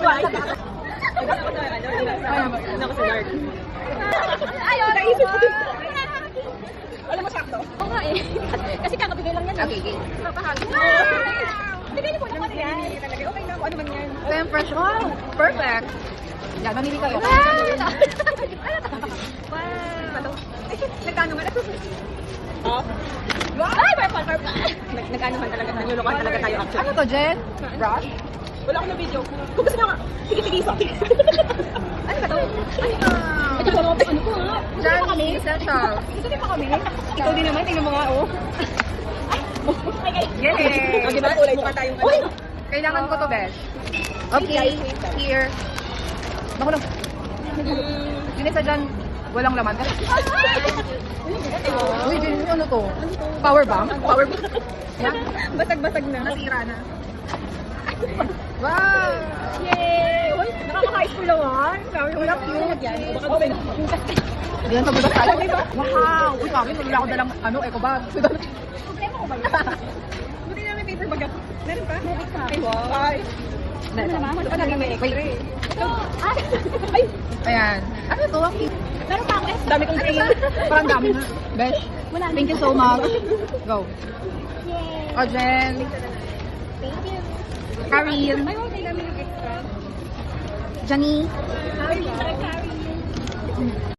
Ano ko sa dark. Ayun! Naisip ko. Alam mo sakto? Oo nga eh. Kasi kakabigay lang yan. Okay, okay. Papahagin. Bigay niyo po naman yan. Okay na ako. Ano man yan? So yung fresh. Wow! Perfect! Yan, mamili kayo. Nagkano nga? Oh. Ay, purple. Nagkanohan talaga. Naglulukan talaga tayo actually. Ano to, Jen? Brush? Wala akong na-video. Kung gusto nyo nga, sige-sige sa akin. Ano ba to? Ito ko naman ano ko ha. Johnny Essential. Gusto niyo pa kami? Ikaw din naman, tingnan mo nga, oh. Yay! O, diba? Kulay mukha tayong ano. Kailangan ko to, Besh. Okay, here. Naku lang. Yun isa dyan, walang laman. Uy, Jen, ano to? Power bank? Power bank. Yan. Basag-basag na. Nasira na. Wow! Yay! Uy, nakaka-high school naman. Sabi mo lang cute. Baka gawin. Yan, pabulas tayo. Wow! Uy, kami, wala ko dalang, eco bag. Problema ko ba yun? Buti namin paper bag ako. Meron pa? Meron pa. Ay, wow. Ay. Salamat. Ito naging may x-ray. Ito. Ay! Ay, Ayan. Ano to? Meron pa ako eh. dami kong green. Parang dami na. Besh, Wala na. thank you so much. Go. Yay! O, Jen. Thank you. Karin. Ay, okay, dami ng extra. Jani. Carry.